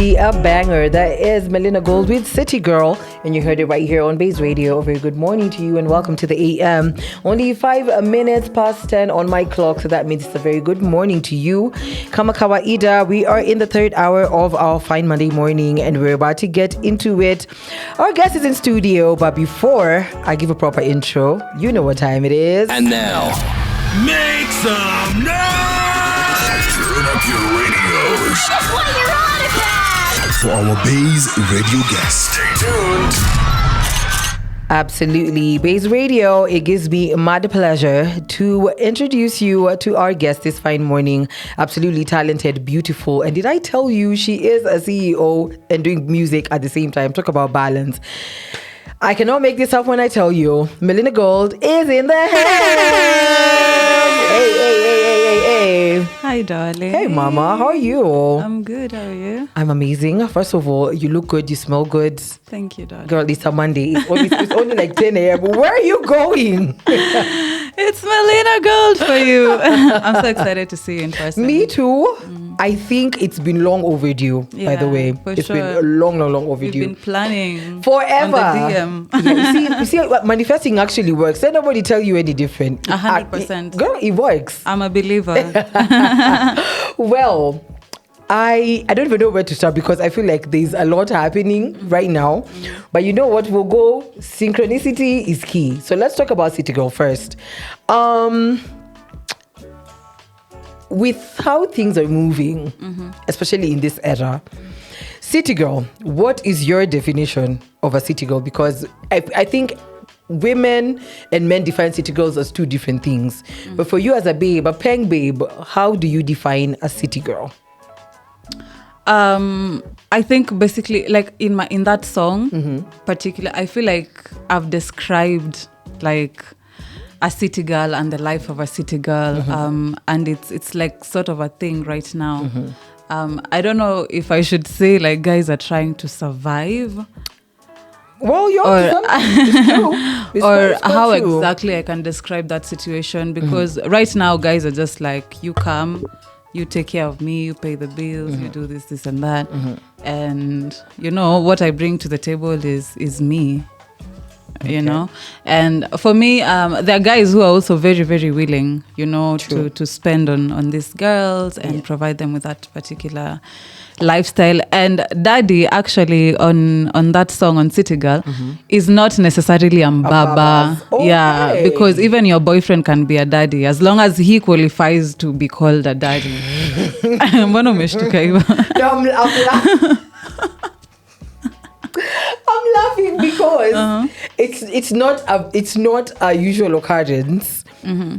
absolutely a banger. That is Melina Gold with City Girl, and you heard it right here on Baze Radio. A very good morning to you and welcome to the AM. Only 5 minutes past 10 on my clock, so that means it's a very good morning to you. Kama kawaida, we are in the third hour of our fine Monday morning and we're about to get into it. Our guest is in studio, but before I give a proper intro, you know what time it is. And now, make some noise! Turn up your radios. Just play your autograph! For our Baze Radio guest. Stay tuned. Absolutely. Baze Radio, it gives me mad pleasure to introduce you to our guest this fine morning. Absolutely talented, beautiful. And did I tell you she is a CEO and doing music at the same time? Talk about balance. I cannot make this up when I tell you. Melina Gold is in the house. Hey. Hi, darling. Hey, mama. How are you? I'm good. How are you? I'm amazing. First of all, you look good. You smell good. Thank you, darling. Girl, it's a Monday. It's only like 10 a.m. Where are you going? It's Melina Gold for you. I'm so excited to see you in person. Me too. I think it's been long overdue, by the way. It's been a long overdue. We've been planning forever. On the DM. Yeah, you see, manifesting actually works. Let nobody tell you any different. 100%. Girl, it works. I'm a believer. Well, I don't even know where to start because I feel like there's a lot happening right now. But you know what? We'll go. Synchronicity is key. So let's talk about City Girl first. With how things are moving, especially in this era, City Girl, what is your definition of a City Girl? Because I think women and men define City Girls as two different things. But for you as a babe, a peng babe, how do you define a City Girl? I think basically, like in that song, particular, I feel like I've described like a city girl and the life of a city girl, and it's like sort of a thing right now. I don't know if I should say like guys are trying to survive. Well, or how exactly I can describe that situation, because right now guys are just like, you come, you take care of me, you pay the bills, you do this and that, and you know what I bring to the table is me. You know, and for me, there are guys who are also very, very willing, you know, to spend on these girls and provide them with that particular lifestyle. And daddy, actually, on that song on City Girl, is not necessarily a baba. Okay. Yeah, because even your boyfriend can be a daddy as long as he qualifies to be called a daddy. Mbona umeshtuka hivyo? I'm laughing because it's not a usual occurrence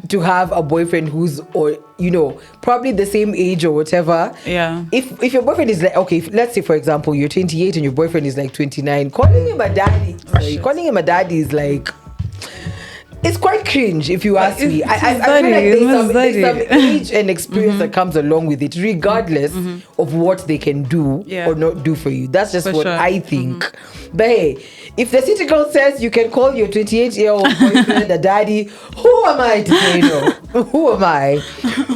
to have a boyfriend who's, or you know, probably the same age or whatever. Yeah. If your boyfriend is like, okay, let's say for example you're 28 and your boyfriend is like 29, calling him a daddy is like, it's quite cringe if you ask me. I feel like there's some age and experience that comes along with it, regardless of what they can do or not do for you. That's just what I think. But hey, if the City Girl says you can call your 28-year-old boyfriend a daddy, who am I to say no? Who am I?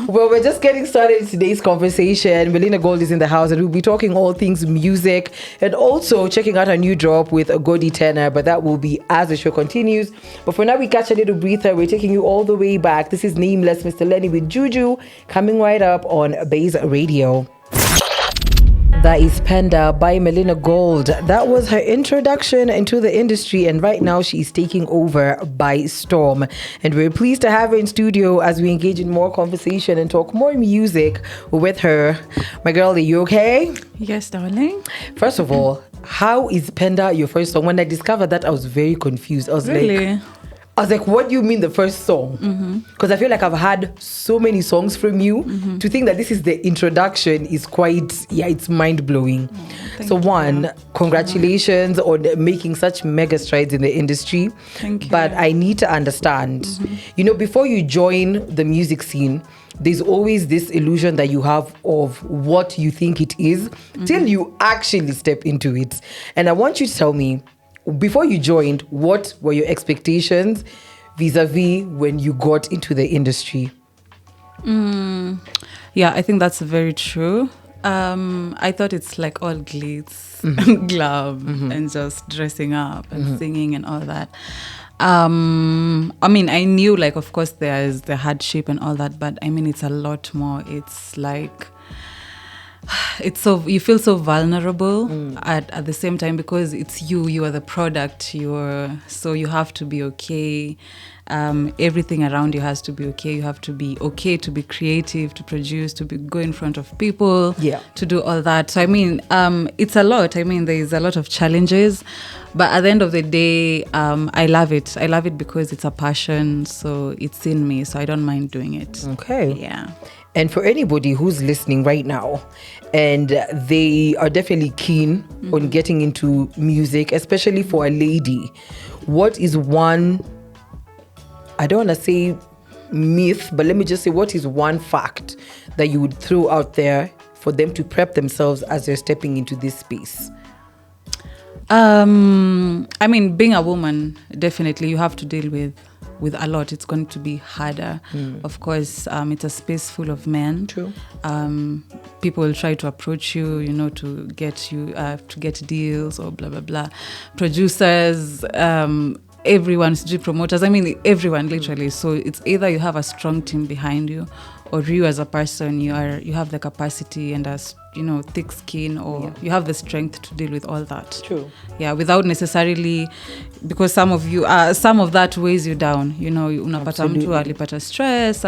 Well, we're just getting started in today's conversation. Melina Gold is in the house and we'll be talking all things music and also checking out her new drop with a Godi Tenor, but that will be as the show continues. But for now, we catch a little breather. We're taking you all the way back. This is Nameless Mr. Lenny with Juju coming right up on Baze Radio. That is Panda by Melina Gold. That was her introduction into the industry, and right now she's taking over by storm. And we're pleased to have her in studio as we engage in more conversation and talk more music with her. My girl, are you okay? Yes, darling. First of all, how is Panda your first song? When I discovered that, I was very confused. I was like, what do you mean the first song? Because I feel like I've had so many songs from you. To think that this is the introduction is quite, it's mind-blowing. So one, congratulations on making such mega strides in the industry. Thank you. But I need to understand, you know, before you join the music scene, there's always this illusion that you have of what you think it is till you actually step into it. And I want you to tell me, before you joined, what were your expectations vis-a-vis when you got into the industry? Yeah, I think that's very true. I thought it's like all glitz and glam and just dressing up and singing and all that. I mean, I knew, like, of course, there's the hardship and all that, but I mean, it's a lot more. It's like, you feel so vulnerable at the same time, because it's you are the product, so you have to be okay. Everything around you has to be okay. You have to be okay to be creative, to produce, to go in front of people, to do all that. So I mean, it's a lot. I mean, there is a lot of challenges, but at the end of the day, I love it. I love it because it's a passion, so it's in me, so I don't mind doing it. Okay. Yeah. And for anybody who's listening right now and they are definitely keen on getting into music, especially for a lady, what is one, I don't want to say myth, but let me just say, what is one fact that you would throw out there for them to prep themselves as they're stepping into this space? I mean, being a woman, definitely you have to deal with a lot. It's going to be harder. Of course, it's a space full of men. True. People will try to approach you, to get you to get deals or blah blah blah. Producers, everyone's promoters. I mean, everyone literally. So it's either you have a strong team behind you, or you as a person, you have the capacity and thick skin, or you have the strength to deal with all that. True. Yeah, without necessarily, because some of that weighs you down. Unapata mtu alipata stress,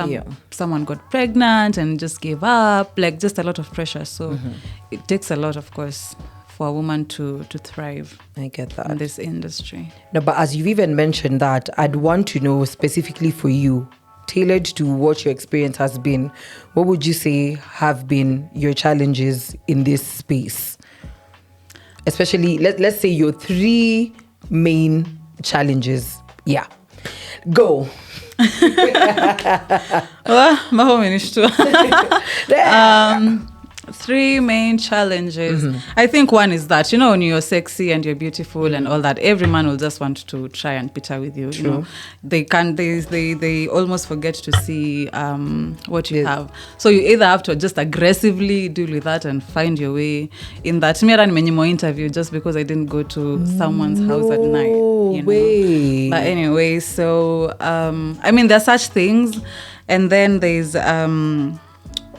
someone got pregnant and just gave up, like just a lot of pressure. So it takes a lot, of course, for a woman to thrive. I get that. In this industry. No, but as you've even mentioned that, I'd want to know specifically for you, tailored to what your experience has been, what would you say have been your challenges in this space? Especially, let's say your 3 main challenges. Yeah. Go. Three main challenges. I think one is that, when you're sexy and you're beautiful and all that, every man will just want to try and picture with you. True. They almost forget to see what you have. So you either have to just aggressively deal with that and find your way in that. Me ran many more interview just because I didn't go to someone's house at night. Way. But anyway, so I mean, there's such things, and then there's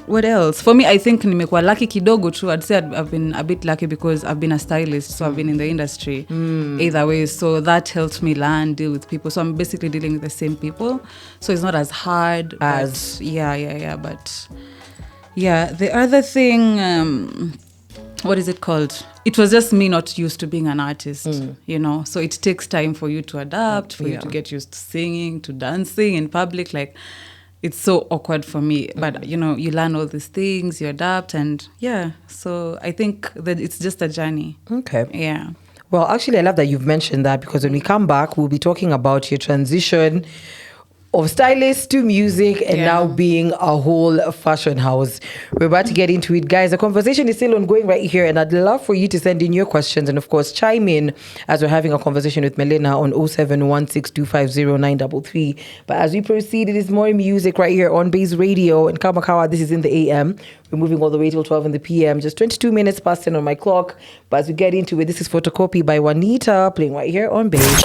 what else? For me, I think nimekuwa lucky kidogo too. I'd say I've been a bit lucky because I've been a stylist, so I've been in the industry either way. So that helped me learn, deal with people. So I'm basically dealing with the same people. So it's not as hard as... But yeah, the other thing... what is it called? It was just me not used to being an artist, So it takes time for you to adapt, for you to get used to singing, to dancing in public. Like, it's so awkward for me. But, you learn all these things, you adapt, and so I think that it's just a journey. Okay. Yeah. Well, actually, I love that you've mentioned that, because when we come back, we'll be talking about your transition of stylist to music and now being a whole fashion house. We're about to get into it, guys. The conversation is still ongoing right here, and I'd love for you to send in your questions and, of course, chime in as we're having a conversation with Melina on 0716250933. But as we proceed, it is more music right here on Baze Radio. And Kamakawa, this is in the AM. We're moving all the way till 12 in the PM. Just 22 minutes past 10 on my clock. But as we get into it, this is Photocopy by Juanita, playing right here on Baze.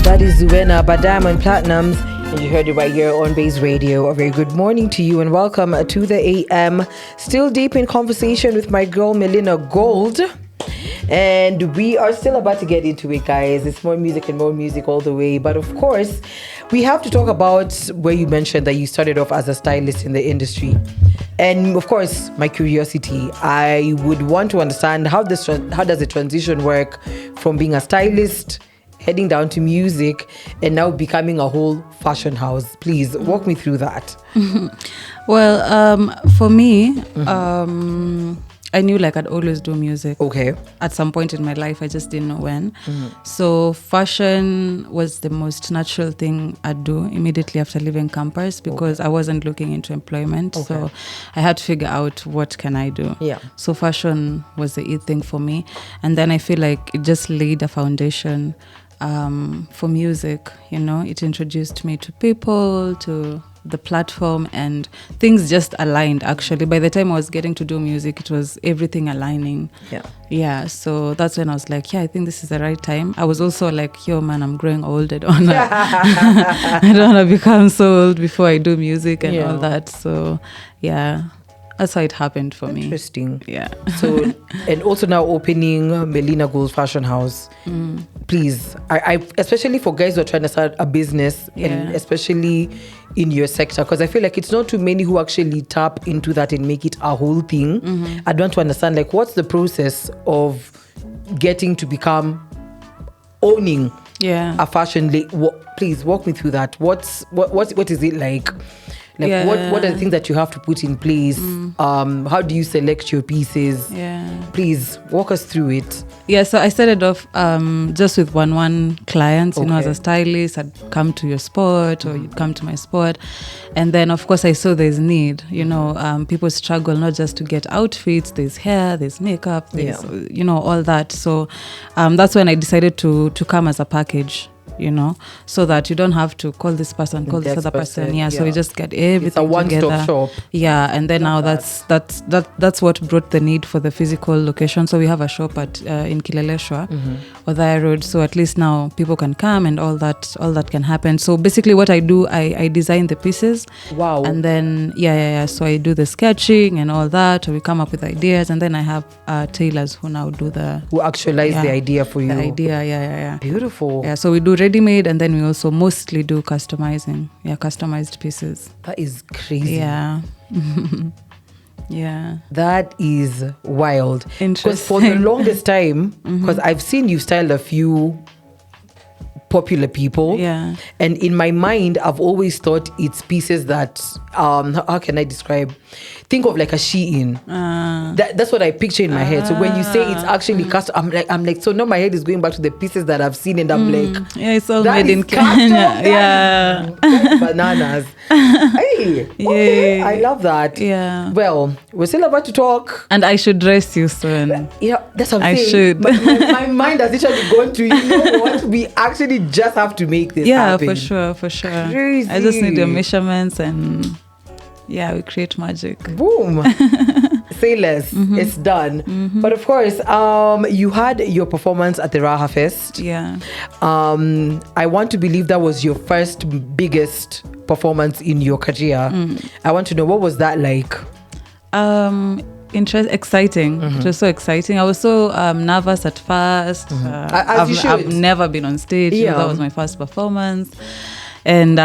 That is Zuena by Diamond Platinums. And you heard it right here on Baze Radio. A very good morning to you and welcome to the AM. Still deep in conversation with my girl Melina Gold. And we are still about to get into it, guys. It's more music and more music all the way. But of course, we have to talk about where you mentioned that you started off as a stylist in the industry. And of course, my curiosity, I would want to understand how does the transition work from being a stylist, heading down to music, and now becoming a whole fashion house. Please walk me through that. Well, for me, I knew like I'd always do music. Okay. At some point in my life, I just didn't know when. So fashion was the most natural thing I'd do immediately after leaving campus, because I wasn't looking into employment. So I had to figure out what can I do. Yeah. So fashion was the it thing for me. And then I feel like it just laid a foundation for music. It introduced me to people, to the platform, and things just aligned. Actually, by the time I was getting to do music, it was everything aligning. Yeah. So that's when I was like, I think this is the right time. I was also like, yo, man, I'm growing old. I don't wanna become so old before I do music and all that. So yeah. That's how it happened for me. Interesting. Yeah. So, and also now opening Melina Gold Fashion House. Please, I especially for guys who are trying to start a business, and especially in your sector, because I feel like it's not too many who actually tap into that and make it a whole thing. I'd want to understand, like, what's the process of getting to become owning a fashion please walk me through that. What is it like? Like what are the things that you have to put in place? How do you select your pieces? Please walk us through it. So I started off just with one clients, you know, as a stylist. I'd come to your spot or you'd come to my spot, and then of course I saw there's need, you know, people struggle not just to get outfits, there's hair, there's makeup, there's you know, all that. So that's when I decided to come as a package, you know, so that you don't have to call this person, call this other person. So you just get everything it's a one-stop together. shop. And then now that's what brought the need for the physical location. So we have a shop at in Kileleshwa, Othaya Road. So at least now people can come and all that can happen. So basically what I do, I design the pieces. Wow. And then so I do the sketching and all that, or we come up with ideas, and then I have tailors who now do who actualize the idea for you. The idea, Beautiful. So we do ready-made, and then we also mostly do customized pieces. That is crazy. That is wild. Because for the longest time, because I've seen you style a few popular people, and in my mind I've always thought it's pieces that how can I describe, think of like a Shein. That's what I picture in my head. So when you say it's actually custom, I'm like so now my head is going back to the pieces that I've seen, and I'm like, it's all made in Kenya. Bananas. Hey, okay, I love that. Well, we're still about to talk, and I should dress you soon. That's what I'm saying. I should. My mind has literally gone to, you know what, we actually just have to make this happen. For sure. Crazy. I just need your measurements, and we create magic. Boom. Say less. It's done. But of course, you had your performance at the Raha Fest. I want to believe that was your first biggest performance in your career. I want to know, what was that like? Exciting. It was so exciting. I was so nervous at first. I've never been on stage. So that was my first performance. And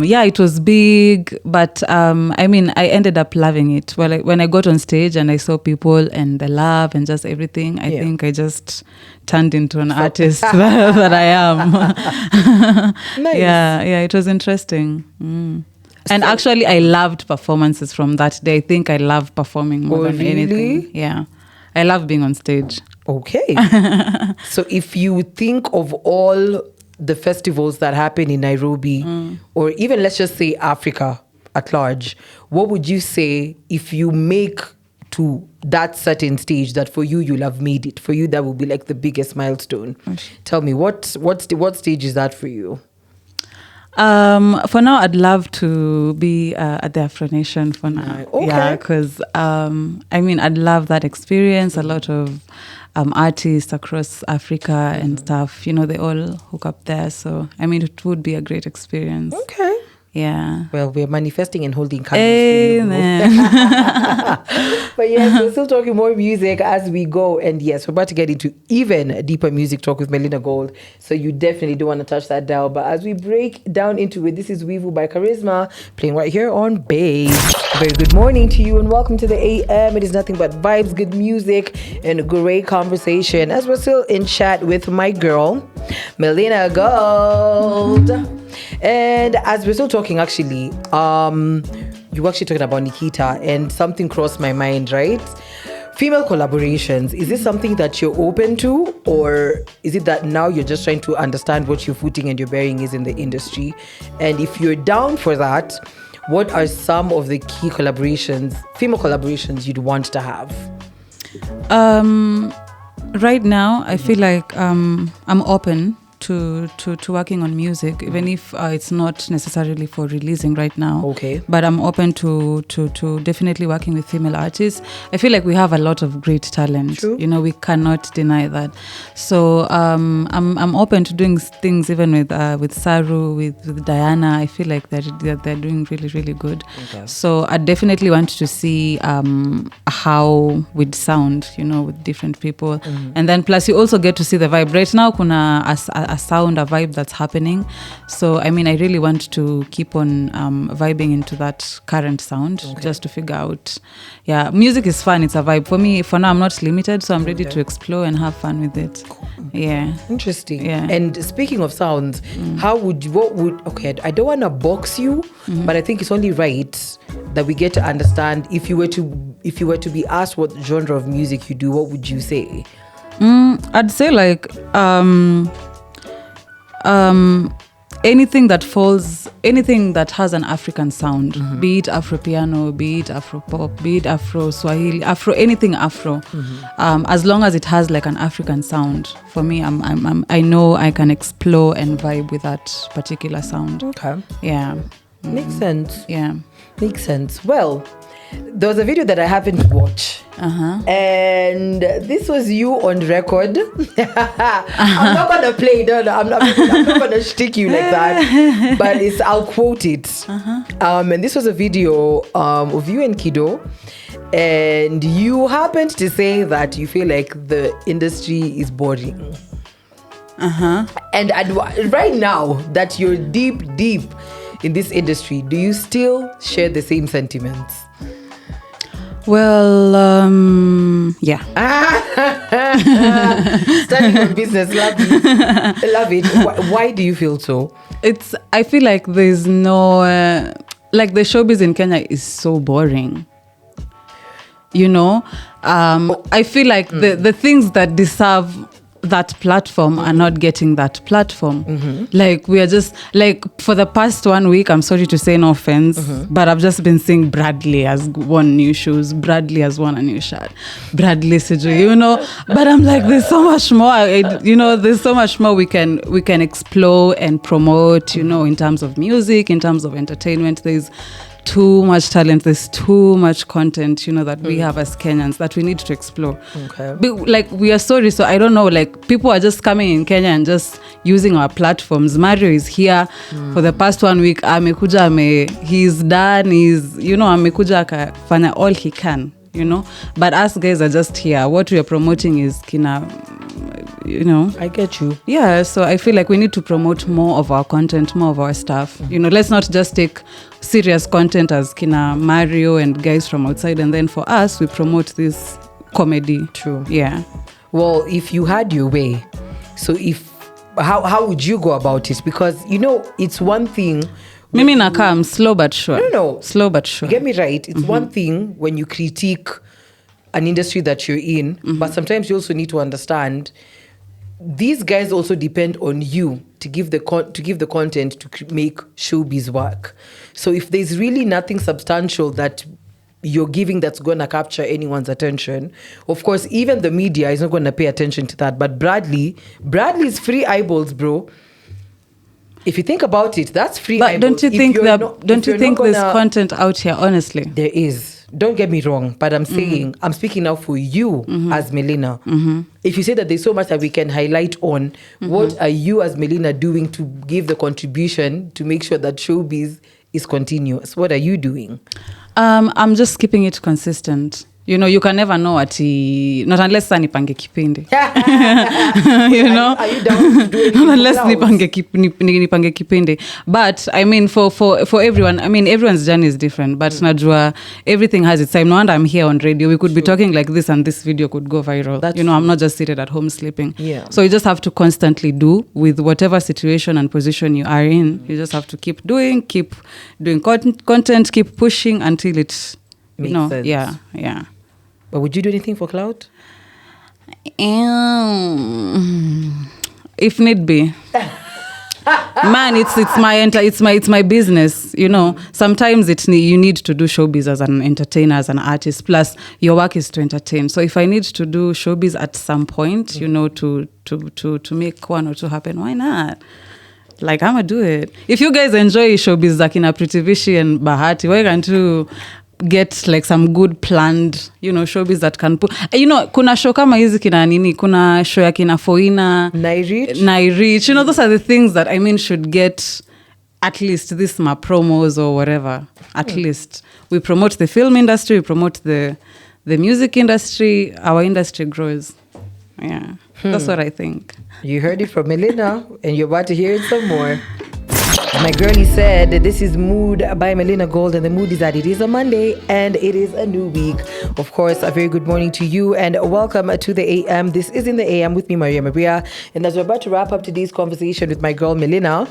it was big, but I mean, I ended up loving it. When I got on stage and I saw people and the love and just everything, I think I just turned into an artist that I am. Nice. It was interesting. And actually, I loved performances from that day. I think I love performing more than anything. Yeah, I love being on stage. Okay. So if you think of all the festivals that happen in Nairobi, or even let's just say Africa at large, what would you say if you make to that certain stage that for you, you'll have made it? For you, that will be like the biggest milestone. Tell me, what stage is that for you? For now, I'd love to be at the Afro Nation for now. Okay. Because I mean, I'd love that experience. A lot of artists across Africa and stuff, you know, they all hook up there. So I mean, it would be a great experience. Okay. Yeah. Well, we're manifesting and holding candles. Amen. But yes, we're still talking more music as we go. And yes, we're about to get into even deeper music talk with Melina Gold. So you definitely don't want to touch that dial. But as we break down into it, this is Weevu by Charisma, playing right here on Baze. Very good morning to you and welcome to the AM. It is nothing but vibes, good music, and a great conversation. As we're still in chat with my girl, Melina Gold. And as we're still talking, actually, you were actually talking about Nikita, and something crossed my mind, right? Female collaborations, is this something that you're open to, or is it that now you're just trying to understand what your footing and your bearing is in the industry? And if you're down for that, what are some of the key collaborations, female collaborations you'd want to have? Right now, I feel like I'm open working on music, even if it's not necessarily for releasing right now. Okay. But I'm open to definitely working with female artists. I feel like we have a lot of great talent. True. You know, we cannot deny that. So I'm open to doing things even with Saru, with Diana. I feel like they're doing really, really good. Okay. So I definitely want to see how we'd sound, you know, with different people. And then plus you also get to see the vibe. Right now kuna a sound, a vibe that's happening. So I mean, I really want to keep on vibing into that current sound, just to figure out. Yeah, music is fun. It's a vibe. For me, for now, I'm not limited. So I'm ready to explore and have fun with it. Cool. Yeah. Interesting. Yeah. And speaking of sounds, okay, I don't want to box you, but I think it's only right that we get to understand if you were to be asked what genre of music you do, what would you say? I'd say like anything that has an African sound, be it Afro piano, be it Afro pop, be it Afro Swahili, anything Afro, as long as it has like an African sound. For me, I know I can explore and vibe with that particular sound. Okay. Yeah. Makes sense. Yeah. Makes sense. Well, there was a video that I happened to watch, and this was you on record. I'm not gonna play it. No, I'm not gonna stick you like that. But I'll quote it. And this was a video of you and Kido, and you happened to say that you feel like the industry is boring. And right now that you're deep in this industry, do you still share the same sentiments? Well, yeah. Starting your business, love it. Why do you feel so? I feel like there's no, like the showbiz in Kenya is so boring. You know, I feel like the things that deserve that platform are not getting that platform. Like we are just like for the past 1 week, I'm sorry to say, no offense, but I've just been seeing Bradley has won new shoes, Bradley has won a new shirt, Bradley Siju, you know. But I'm like, there's so much more, there's so much more we can explore and promote, you know, in terms of music, in terms of entertainment. There's too much talent, there's too much content, you know, that we have as Kenyans that we need to explore. Okay. But, like, we are sorry, so I don't know, like, people are just coming in Kenya and just using our platforms. Mario is here for the past 1 week. He's done, amekuja akafanya all he can, you know. But us guys are just here. What we are promoting is you know. I get you. Yeah, so I feel like we need to promote more of our content, more of our stuff. You know, let's not just take serious content as kina Mario and guys from outside, and then for us, we promote this comedy. True. Yeah. Well, if you had your way, so how would you go about it? Because, you know, it's one thing. Mimi nakam, slow but sure. No. Slow but sure. Get me right. It's one thing when you critique an industry that you're in, but sometimes you also need to understand these guys also depend on you to give the content to make showbiz work. So if there's really nothing substantial that you're giving that's going to capture anyone's attention, of course, even the media is not going to pay attention to that. But Bradley's free eyeballs, bro. If you think about it, that's free eyeballs. But don't you think there's content out here, honestly? There is. Don't get me wrong, but I'm saying, I'm speaking now for you as Melina. If you say that there's so much that we can highlight on, what are you as Melina doing to give the contribution to make sure that showbiz is continuous? What are you doing? I'm just keeping it consistent. You know, you can never know not unless nipange kipindi. You know, are you down to do anything? Not unless nipange kipindi. But I mean, for everyone, I mean, everyone's journey is different. But najua everything has its time. No wonder I'm here on radio. We could be talking like this, and this video could go viral. That's true. I'm not just seated at home sleeping. Yeah. So you just have to constantly do with whatever situation and position you are in. You just have to keep doing content, keep pushing until it's makes sense. Yeah. But would you do anything for clout? If need be. Man, it's my business, you know. Sometimes you need to do showbiz as an entertainer, as an artist, plus your work is to entertain. So if I need to do showbiz at some point, you know, to make one or two happen, why not? Like, I'ma do it. If you guys enjoy showbiz like in a Pretty Vishi and Bahati, why can't you get like some good planned, you know, showbiz that can put, you know, kuna show kama hizi kina nini, kuna show ya kina Foina, Nairich, you know, those are the things that I mean should get at least this my promos or whatever. At least we promote the film industry, we promote the music industry, our industry grows. Yeah, that's what I think. You heard it from Melina, and you're about to hear it some more. My girlie said, this is Mood by Melina Gold, and the mood is that it is a Monday and it is a new week. Of course, a very good morning to you and welcome to the AM. This is in the AM with me, Maria. And as we're about to wrap up today's conversation with my girl Melina,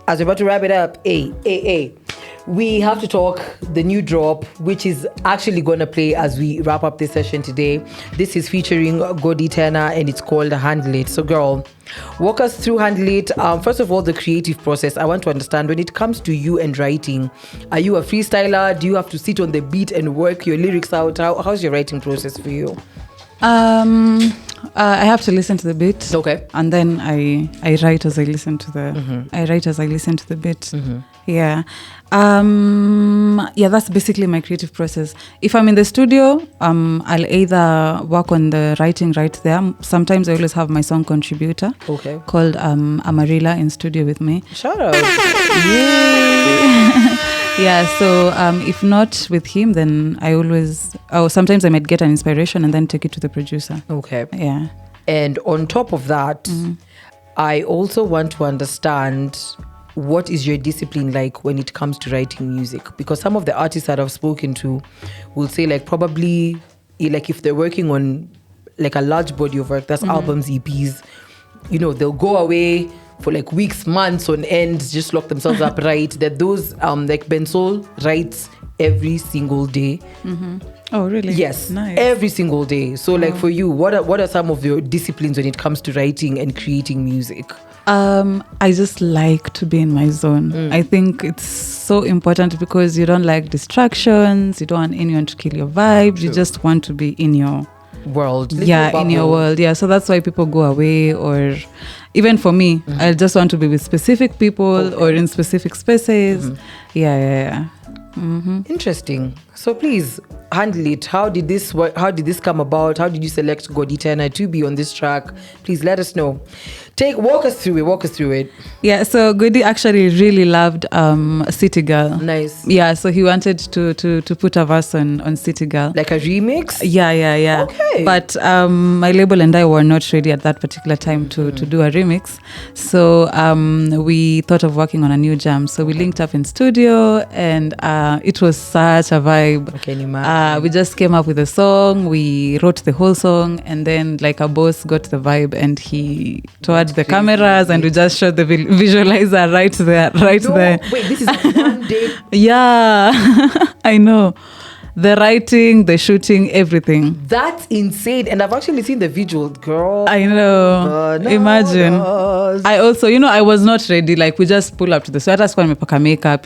as we're about to wrap it up, we have to talk the new drop, which is actually going to play as we wrap up this session today. This is featuring Godi Tena and it's called Handle It. So girl, walk us through Handle It. First of all, the creative process. I want to understand, when it comes to you and writing, are you a freestyler? Do you have to sit on the beat and work your lyrics out? How's your writing process for you? I have to listen to the beat. Okay. And then I write as I listen to the I write as I listen to the beat. Yeah. Yeah, that's basically my creative process. If I'm in the studio, I'll either work on the writing right there. Sometimes I always have my song contributor called Amarilla in studio with me. Shout out. Yeah, so if not with him, then sometimes I might get an inspiration and then take it to the producer. Okay. Yeah. And on top of that, I also want to understand, what is your discipline like when it comes to writing music? Because some of the artists that I've spoken to will say, like, probably, like, if they're working on like a large body of work, that's albums, EPs, you know, they'll go away for like weeks, months on end, just lock themselves up, right? That those, like Bensol writes every single day. Oh, really? Yes, nice. Every single day. So like for you, what are some of your disciplines when it comes to writing and creating music? I just like to be in my zone. I think it's so important because you don't like distractions. You don't want anyone to kill your vibe. You just want to be in your world. In your world. Yeah, so that's why people go away, or even for me, I just want to be with specific people or in specific spaces. Yeah. Interesting. So please, Handle It. How did this work? How did this come about? How did you select Godi Tena to be on this track? Please let us know. Walk us through it. Yeah, so Godi actually really loved City Girl. Nice. Yeah, so he wanted to put a verse on City Girl. Like a remix? Yeah. Okay. But my label and I were not ready at that particular time to do a remix. So we thought of working on a new jam. So we linked up in studio and it was such a vibe. Okay, imagine. We just came up with a song. We wrote the whole song, and then like a boss got the vibe and he towards the cameras and we just shot the visualizer right there. Wait, this is one day. Yeah, I know. The writing, the shooting, everything. That's insane. And I've actually seen the visual, girl. I know. Imagine. I also, I was not ready. Like, we just pull up to the sweater, nimepaka makeup,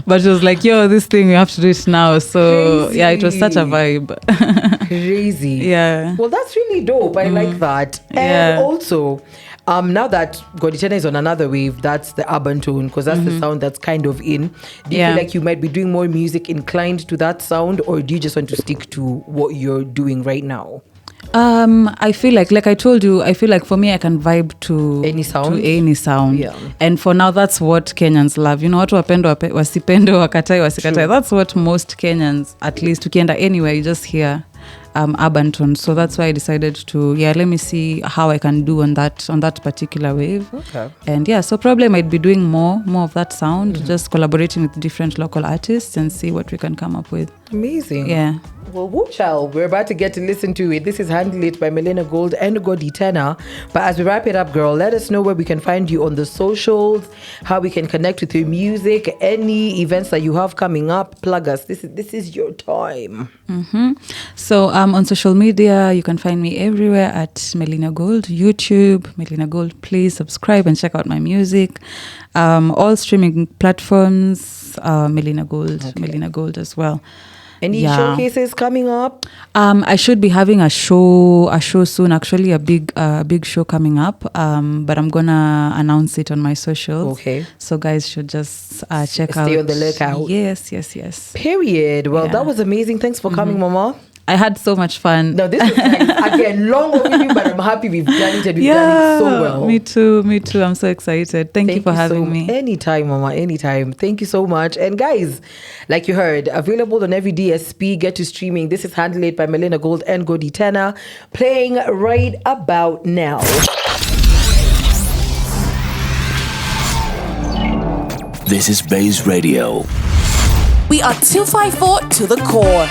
but she was like, yo, this thing, you have to do it now. So, Crazy. yeah, it was such a vibe. Crazy. Yeah. Well, that's really dope. I like that. And Yeah. also, now that Godi Tena is on another wave, that's the urban tone, because that's the sound that's kind of in. Do you feel like you might be doing more music inclined to that sound, or do you just want to stick to what you're doing right now? I feel like I told you, I feel like for me I can vibe to any sound. Yeah. And for now, that's what Kenyans love. Watu wapendo wasipendo wakatai wasikatai. That's what most Kenyans, at least ukienda anywhere, you just hear urban tone. So that's why I decided to let me see how I can do on that particular wave. Okay. And so probably I might be doing more of that sound, just collaborating with different local artists and see what we can come up with. Amazing. Yeah. Well, woo child, we're about to get to listen to it. This is Handle It by Melina Gold and Goditana. But as we wrap it up, girl, let us know where we can find you on the socials, how we can connect with your music, any events that you have coming up. Plug us. This is your time. So on social media, you can find me everywhere at Melina Gold, YouTube, Melina Gold. Please subscribe and check out my music. All streaming platforms, Melina Gold as well. Any showcases coming up? I should be having a show soon. Actually, a big show coming up. But I'm gonna announce it on my socials. Okay. So guys should just check out. Stay on the lookout. Yes. Period. Well, that was amazing. Thanks for coming, Mama. I had so much fun. No, this is nice. Again, long overdue, but I'm happy we've done it and we've done it so well. Me too. I'm so excited. Thank you for having me. Anytime, Mama, anytime. Thank you so much. And guys, like you heard, available on every DSP. Get to streaming. This is Handle It by Melina Gold and Goditana, playing right about now. This is Baze Radio. We are 254 to the core.